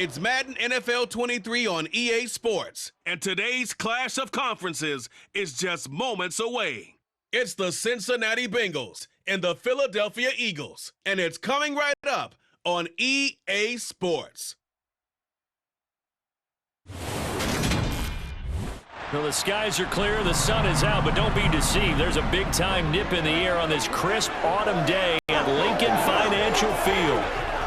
It's Madden NFL 23 on EA Sports, and today's clash of conferences is just moments away. It's the Cincinnati Bengals and the Philadelphia Eagles, and it's coming right up on EA Sports. Well, the skies are clear, the sun is out, but don't be deceived. There's a big-time nip in the air on this crisp autumn day at Lincoln Financial Field.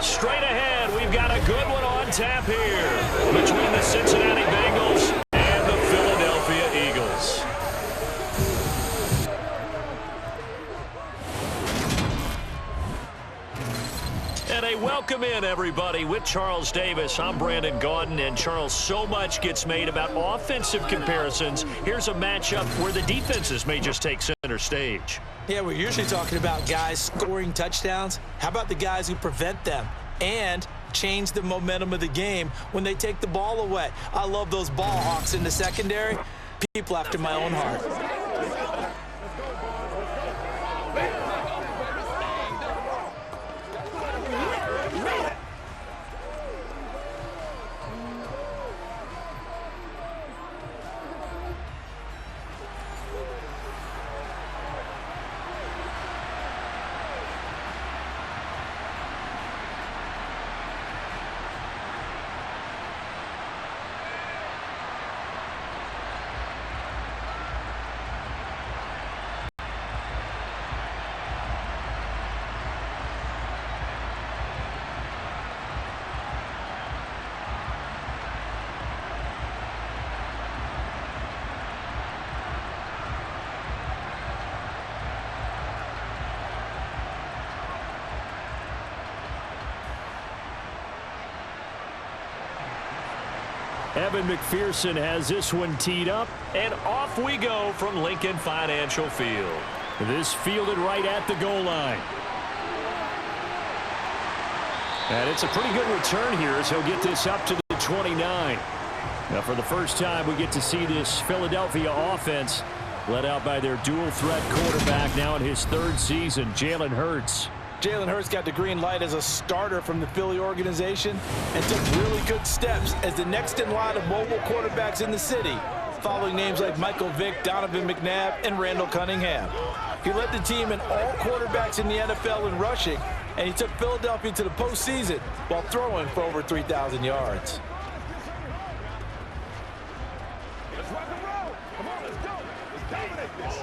Straight ahead, we've got a good one on tap here between the Cincinnati Bengals and the Philadelphia Eagles. And a welcome in, everybody, with Charles Davis. I'm Brandon Gaudin, and Charles, so much gets made about offensive comparisons. Here's a matchup where the defenses may just take center stage. Yeah, we're usually talking about guys scoring touchdowns. How about the guys who prevent them and change the momentum of the game when they take the ball away? I love those ball hawks in the secondary. People after my own heart. Evan McPherson has this one teed up, and off we go from Lincoln Financial Field. This fielded right at the goal line. And it's a pretty good return here as he'll get this up to the 29. Now, for the first time, we get to see this Philadelphia offense led out by their dual-threat quarterback now in his third season, Jalen Hurts. Jalen Hurts got the green light as a starter from the Philly organization and took really good steps as the next in line of mobile quarterbacks in the city, following names like Michael Vick, Donovan McNabb, and Randall Cunningham. He led the team in all quarterbacks in the NFL in rushing, and he took Philadelphia to the postseason while throwing for over 3,000 yards. Let's rock and roll. Come on, let's go. Let's dominate this.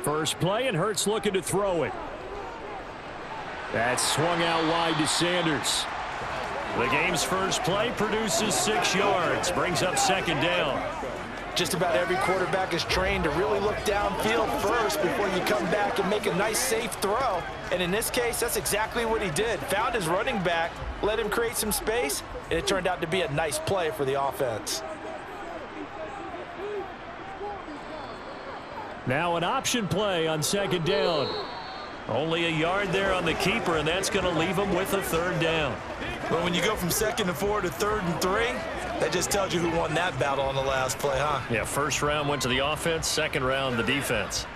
First play, and Hurts looking to throw it. That's swung out wide to Sanders. The game's first play produces 6 yards, brings up second down. Just about every quarterback is trained to really look downfield first before you come back and make a nice, safe throw. And in this case, that's exactly what he did. Found his running back, let him create some space, and it turned out to be a nice play for the offense. Now an option play on second down. Only a yard there on the keeper, and that's going to leave him with a third down. But when you go from 2nd and 4 to 3rd and 3, that just tells you who won that battle on the last play, huh? Yeah, first round went to the offense, second round the defense.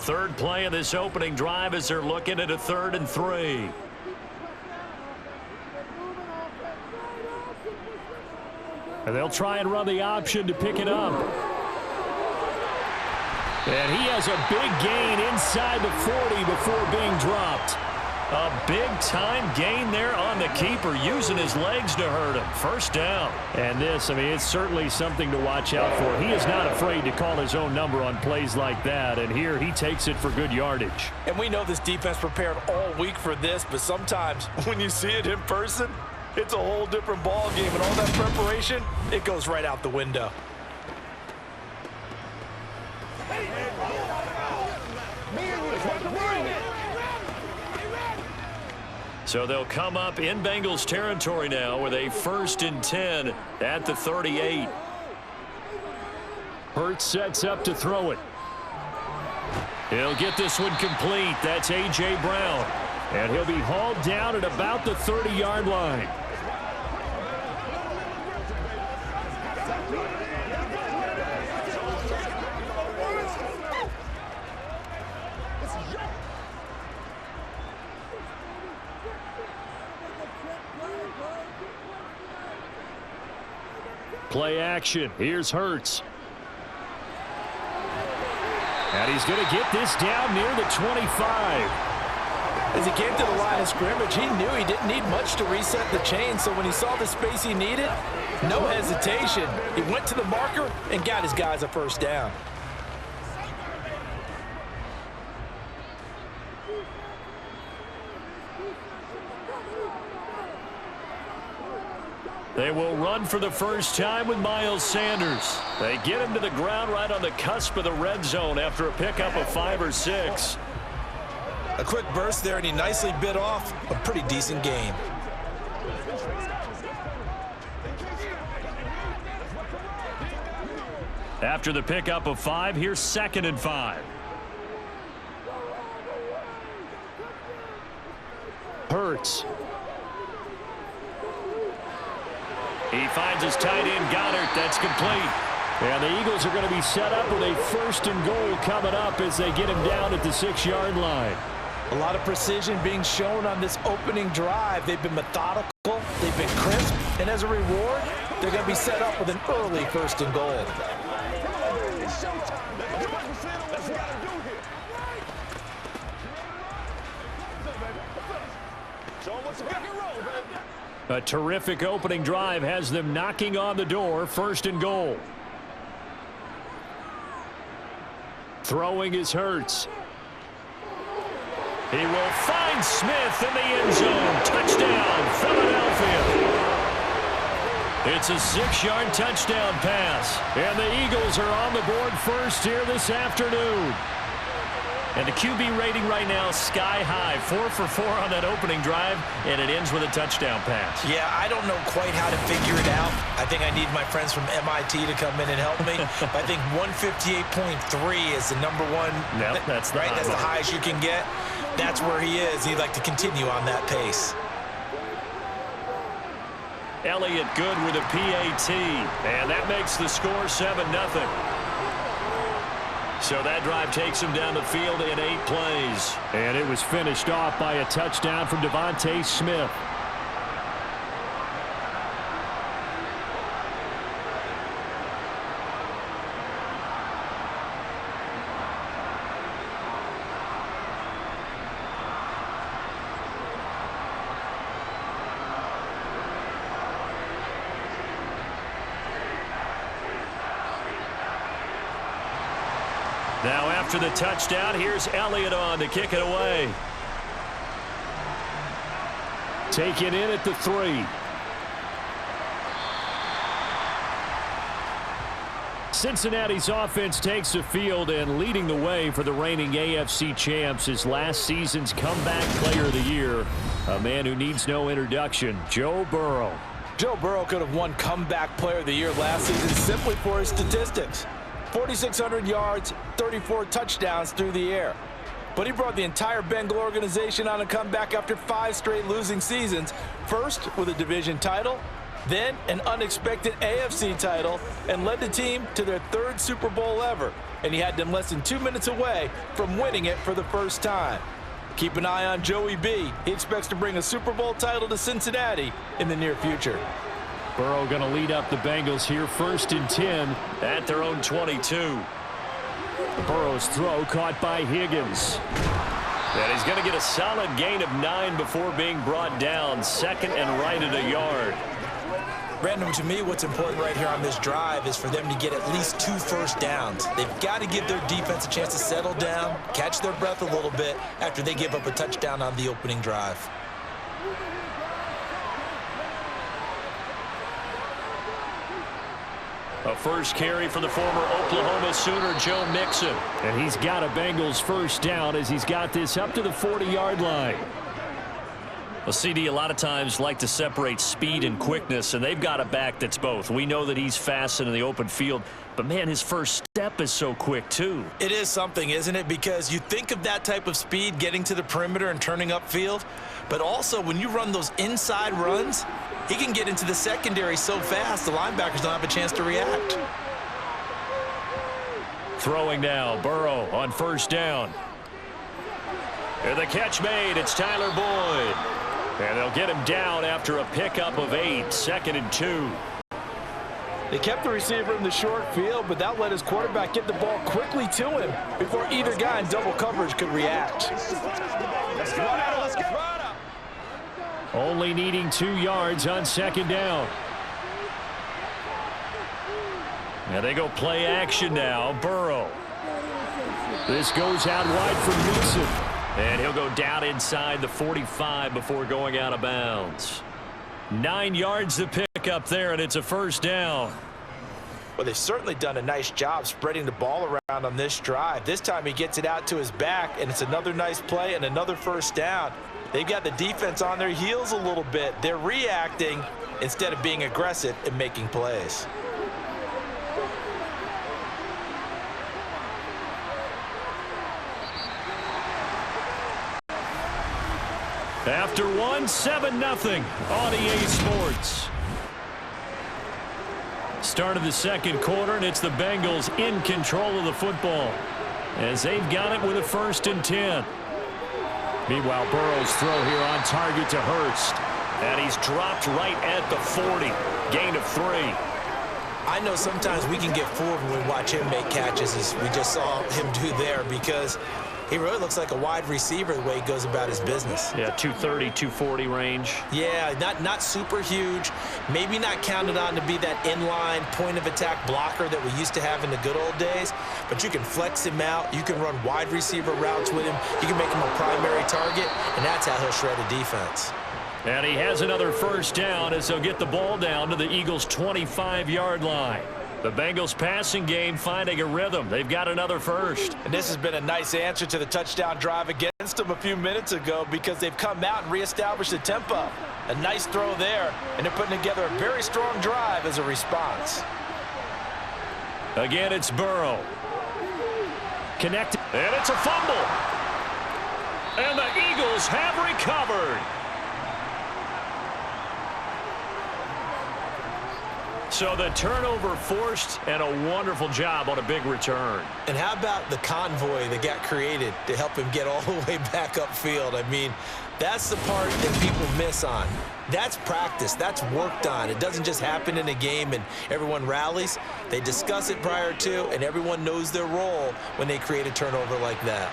Third play of this opening drive as they're looking at a 3rd and 3. And they'll try and run the option to pick it up. And he has a big gain inside the 40 before being dropped. A big-time gain there on the keeper, using his legs to hurt him. First down. And this, I mean, it's certainly something to watch out for. He is not afraid to call his own number on plays like that, and here he takes it for good yardage. And we know this defense prepared all week for this, but sometimes when you see it in person, it's a whole different ball game, and all that preparation, it goes right out the window. So they'll come up in Bengals territory now with a 1st and 10 at the 38. Hurts sets up to throw it. He'll get this one complete. That's A.J. Brown. And he'll be hauled down at about the 30-yard line. Play action. Here's Hurts. And he's going to get this down near the 25. As he came to the line of scrimmage, he knew he didn't need much to reset the chain, so when he saw the space he needed, no hesitation. He went to the marker and got his guys a first down. They will run for the first time with Miles Sanders. They get him to the ground right on the cusp of the red zone after a pickup of 5 or 6. A quick burst there, and he nicely bit off a pretty decent gain. After the pickup of 5, here's 2nd and 5. Hurts. He finds his tight end, Goddard. That's complete. And the Eagles are going to be set up with a 1st and goal coming up as they get him down at the 6-yard line. A lot of precision being shown on this opening drive. They've been methodical, they've been crisp, and as a reward, they're going to be set up with an early 1st and goal. It's showtime. That's what we gotta do here. Show them what's rock and roll, baby. A terrific opening drive has them knocking on the door. 1st and goal. Throwing is Hurts. He will find Smith in the end zone. Touchdown, Philadelphia. It's a 6-yard touchdown pass. And the Eagles are on the board first here this afternoon. And the QB rating right now, sky high. 4 for 4 on that opening drive, and it ends with a touchdown pass. Yeah, I don't know quite how to figure it out. I think I need my friends from MIT to come in and help me. I think 158.3 is the number one. Nope, that's the right. That's the high. highest you can get. That's where he is. He'd like to continue on that pace. Elliott good with a PAT, and that makes the score 7-0. So that drive takes him down the field in 8 plays. And it was finished off by a touchdown from Devontae Smith. Now after the touchdown, here's Elliott on to kick it away. Taken in at the 3. Cincinnati's offense takes the field, and leading the way for the reigning AFC champs is last season's comeback player of the year, a man who needs no introduction, Joe Burrow. Joe Burrow could have won comeback player of the year last season simply for his statistics. 4,600 yards, 34 touchdowns through the air. But he brought the entire Bengal organization on a comeback after 5 straight losing seasons. First with a division title, then an unexpected AFC title, and led the team to their 3rd Super Bowl ever. And he had them less than 2 minutes away from winning it for the first time. Keep an eye on Joey B. He expects to bring a Super Bowl title to Cincinnati in the near future. Burrow going to lead up the Bengals here, 1st and 10 at their own 22. Burrow's throw caught by Higgins. And he's going to get a solid gain of 9 before being brought down. 2nd and right at a yard. Brandon, to me, what's important right here on this drive is for them to get at least 2 first downs. They've got to give their defense a chance to settle down, catch their breath a little bit after they give up a touchdown on the opening drive. A first carry for the former Oklahoma Sooner, Joe Mixon. And he's got a Bengals first down as he's got this up to the 40-yard line. Well, CD, a lot of times like to separate speed and quickness, and they've got a back that's both. We know that he's fast in the open field, but, man, his first step is so quick, too. It is something, isn't it? Because you think of that type of speed getting to the perimeter and turning upfield, but also when you run those inside runs, he can get into the secondary so fast the linebackers don't have a chance to react. Throwing now, Burrow on first down. And the catch made, it's Tyler Boyd. And they'll get him down after a pickup of 8, 2nd and 2. They kept the receiver in the short field, but that let his quarterback get the ball quickly to him before either guy in double coverage could react. Only needing 2 yards on second down. And they go play action now. Burrow. This goes out wide for Mixon. And he'll go down inside the 45 before going out of bounds. 9 yards to pick up there, and it's a first down. Well, they've certainly done a nice job spreading the ball around on this drive. This time he gets it out to his back, and it's another nice play and another first down. They've got the defense on their heels a little bit. They're reacting instead of being aggressive and making plays. After one, 7-0 on EA Sports. Start of the second quarter, and it's the Bengals in control of the football as they've got it with a 1st and 10. Meanwhile, Burrow's throw here on target to Hurst. And he's dropped right at the 40. Gain of 3. I know sometimes we can get fooled when we watch him make catches, as we just saw him do there, because he really looks like a wide receiver the way he goes about his business. Yeah, 230, 240 range. Yeah, not super huge. Maybe not counted on to be that inline point-of-attack blocker that we used to have in the good old days. But you can flex him out. You can run wide receiver routes with him. You can make him a primary target, and that's how he'll shred a defense. And he has another first down as they'll get the ball down to the Eagles' 25-yard line. The Bengals passing game finding a rhythm. They've got another first. And this has been a nice answer to the touchdown drive against them a few minutes ago, because they've come out and reestablished the tempo. A nice throw there, and they're putting together a very strong drive as a response. Again, it's Burrow. Connected, and it's a fumble. And the Eagles have recovered. So the turnover forced, and a wonderful job on a big return. And how about the convoy that got created to help him get all the way back upfield? I mean, that's the part that people miss on. That's practice. That's worked on. It doesn't just happen in a game and everyone rallies. They discuss it prior to, and everyone knows their role when they create a turnover like that.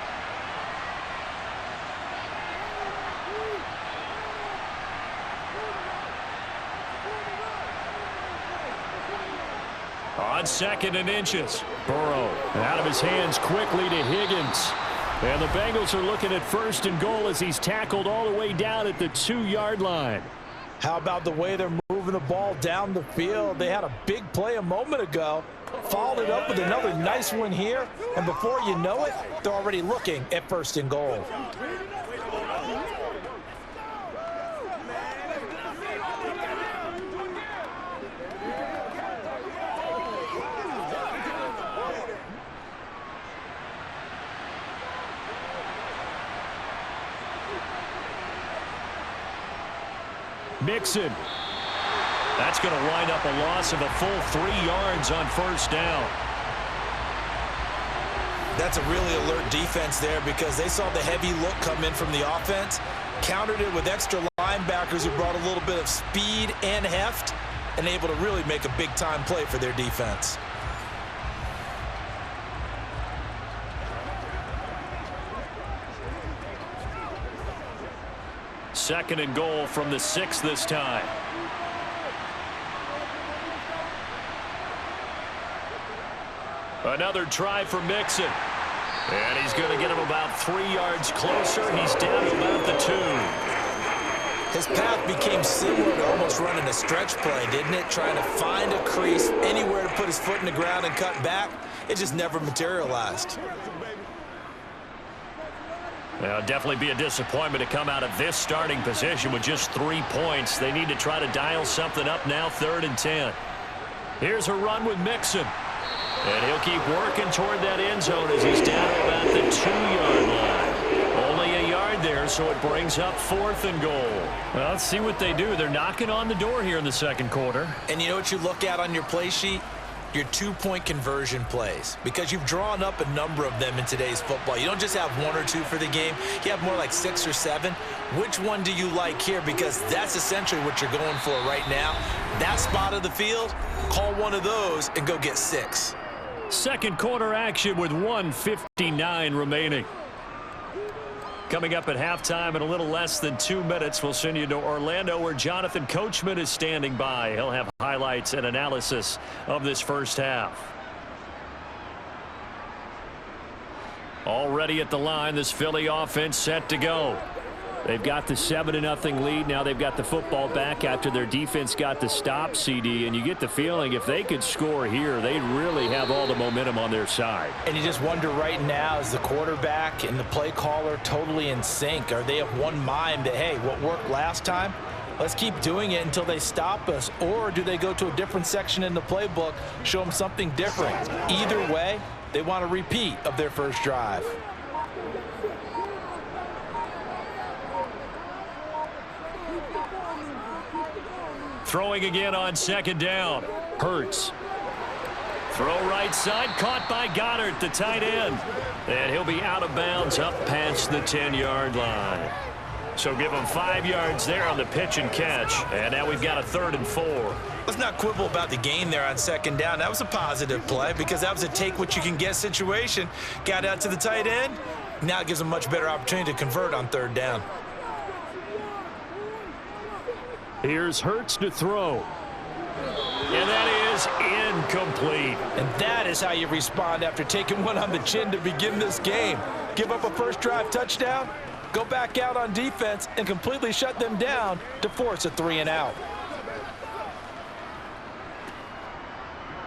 On 2nd and inches, Burrow out of his hands quickly to Higgins. And the Bengals are looking at 1st and goal as he's tackled all the way down at the 2-yard line. How about the way they're moving the ball down the field? They had a big play a moment ago, followed it up with another nice one here, and before you know it, they're already looking at 1st and goal. Mixon. That's going to wind up a loss of a full 3 yards on 1st down. That's a really alert defense there, because they saw the heavy look come in from the offense, countered it with extra linebackers who brought a little bit of speed and heft, and able to really make a big-time play for their defense. Second and goal from the 6 this time. Another try for Mixon. And he's going to get him about 3 yards closer. He's down to about the 2. His path became similar to almost running a stretch play, didn't it? Trying to find a crease, anywhere to put his foot in the ground and cut back. It just never materialized. Well, definitely be a disappointment to come out of this starting position with just 3 points. They need to try to dial something up now, 3rd and 10. Here's a run with Mixon. And he'll keep working toward that end zone as he's down to about the 2-yard line. Only a yard there, so it brings up 4th and goal. Well, let's see what they do. They're knocking on the door here in the second quarter. And you know what you look at on your play sheet? your two-point conversion plays, because you've drawn up a number of them in today's football. You don't just have one or two for the game. You have more like 6 or 7. Which one do you like here? Because that's essentially what you're going for right now. That spot of the field, call one of those and go get 6. Second quarter action with 1:59 remaining. Coming up at halftime in a little less than 2 minutes, we'll send you to Orlando where Jonathan Coachman is standing by. He'll have highlights and analysis of this first half. Already at the line, this Philly offense set to go. They've got the 7-0 lead. Now they've got the football back after their defense got the stop, CD. And you get the feeling if they could score here, they'd really have all the momentum on their side. And you just wonder right now, is the quarterback and the play caller totally in sync? Are they of one mind that, hey, what worked last time, let's keep doing it until they stop us? Or do they go to a different section in the playbook, show them something different? Either way, they want a repeat of their first drive. Throwing again on second down. Hurts. Throw right side, caught by Goddard, the tight end. And he'll be out of bounds up past the 10-yard line. So give him 5 yards there on the pitch and catch. And now we've got a 3rd and 4. Let's not quibble about the gain there on second down. That was a positive play because that was a take-what-you-can-get situation. Got out to the tight end. Now it gives them much better opportunity to convert on 3rd down. Here's Hurts to throw. And that is incomplete. And that is how you respond after taking one on the chin to begin this game. Give up a first drive touchdown, go back out on defense, and completely shut them down to force a 3-and-out.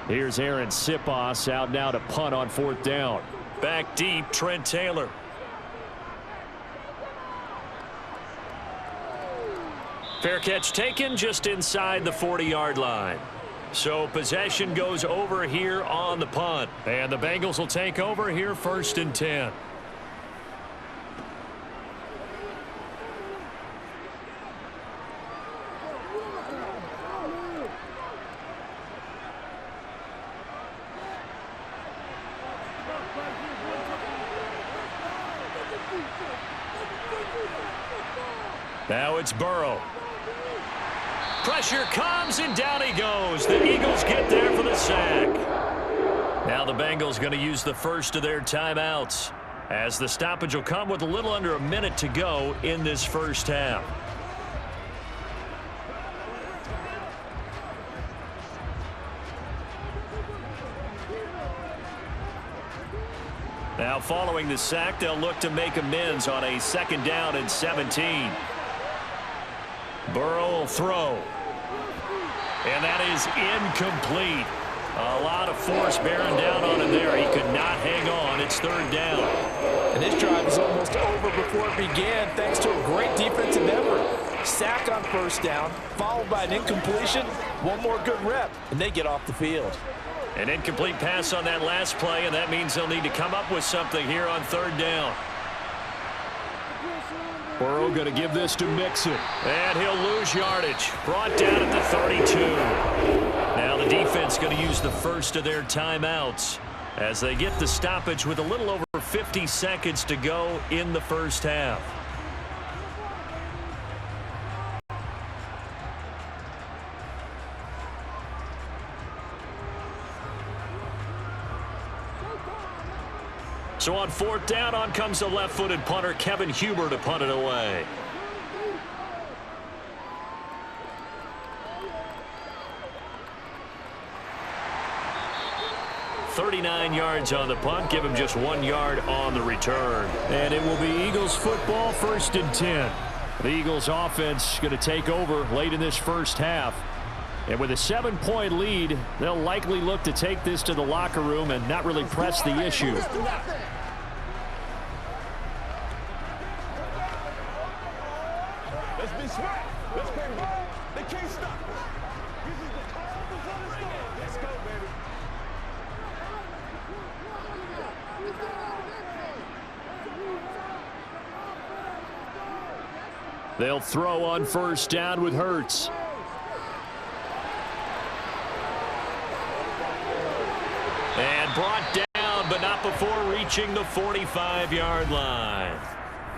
Here's Aaron Sipos out now to punt on 4th down. Back deep, Trent Taylor. Fair catch taken just inside the 40-yard line. So possession goes over here on the punt. And the Bengals will take over here 1st and 10. Now it's Burrow. Pressure comes, and down he goes. The Eagles get there for the sack. Now the Bengals going to use the first of their timeouts, as the stoppage will come with a little under a minute to go in this first half. Now following the sack, they'll look to make amends on a 2nd down and 17. Burrow will throw. And that is incomplete. A lot of force bearing down on him there. He could not hang on. It's 3rd down. And this drive is almost over before it began thanks to a great defensive effort. Sack on 1st down, followed by an incompletion. One more good rep, and they get off the field. An incomplete pass on that last play, and that means they'll need to come up with something here on 3rd down. Burrow going to give this to Mixon. And he'll lose yardage. Brought down at the 32. Now the defense going to use the first of their timeouts as they get the stoppage with a little over 50 seconds to go in the first half. So on 4th down, on comes the left-footed punter, Kevin Huber, to punt it away. .39 yards on the punt, give him just 1 yard on the return. And it will be Eagles football, 1st and 10. The Eagles offense going to take over late in this first half. And with a 7-point lead, they'll likely look to take this to the locker room and not really press the issue. Let's be smart. Let's play ball. They can't stop us. This is the call before the storm. Let's go, baby. They'll throw on 1st down with Hurts. And brought down, but not before reaching the 45-yard line.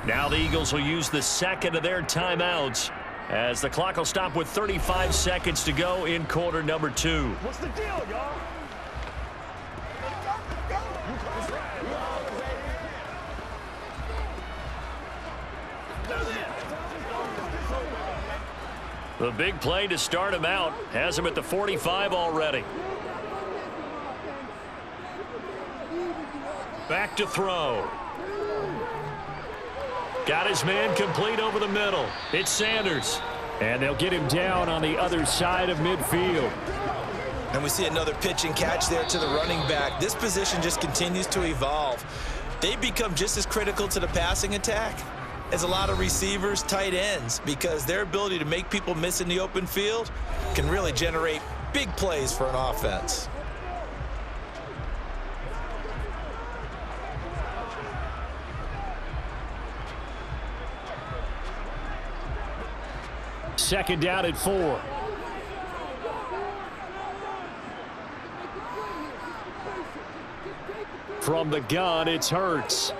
Now the Eagles will use the second of their timeouts as the clock will stop with 35 seconds to go in quarter number 2. What's the deal, y'all? The big play to start him out has him at the 45 already. Back to throw. Got his man complete over the middle. It's Sanders. And they'll get him down on the other side of midfield. And we see another pitch and catch there to the running back. This position just continues to evolve. They become just as critical to the passing attack as a lot of receivers, tight ends, because their ability to make people miss in the open field can really generate big plays for an offense. Second down at 4. From the gun, it's Hurts.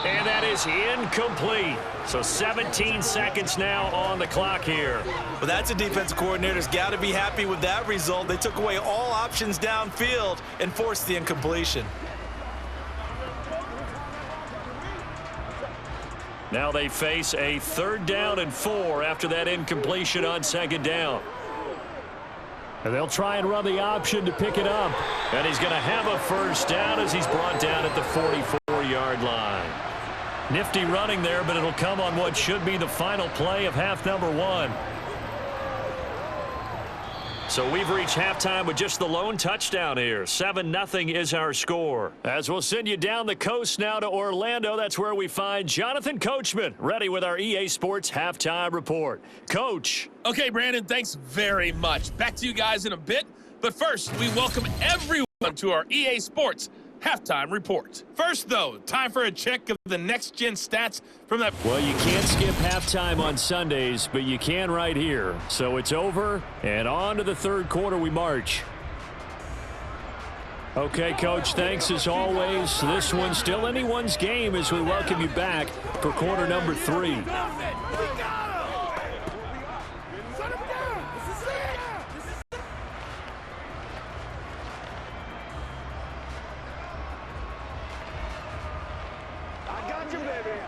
And that is incomplete. So 17 seconds now on the clock here. Well, that's a defensive coordinator's got to be happy with that result. They took away all options downfield and forced the incompletion. Now they face a 3rd down and 4 after that incompletion on 2nd down. And they'll try and run the option to pick it up. And he's going to have a 1st down as he's brought down at the 44-yard line. Nifty running there, but it'll come on what should be the final play of half number 1. So we've reached halftime with just the lone touchdown here. 7-0 is our score. As we'll send you down the coast now to Orlando, that's where we find Jonathan Coachman, ready with our EA Sports halftime report. Coach. Okay, Brandon, thanks very much. Back to you guys in a bit. But first, we welcome everyone to our EA Sports halftime report. First, though, time for a check of the next-gen stats from that. Well, you can't skip halftime on Sundays, but you can right here. So it's over, and on to the 3rd quarter we march. Okay, Coach, thanks as always. This one's still anyone's game as we welcome you back for quarter number 3. I got you, baby.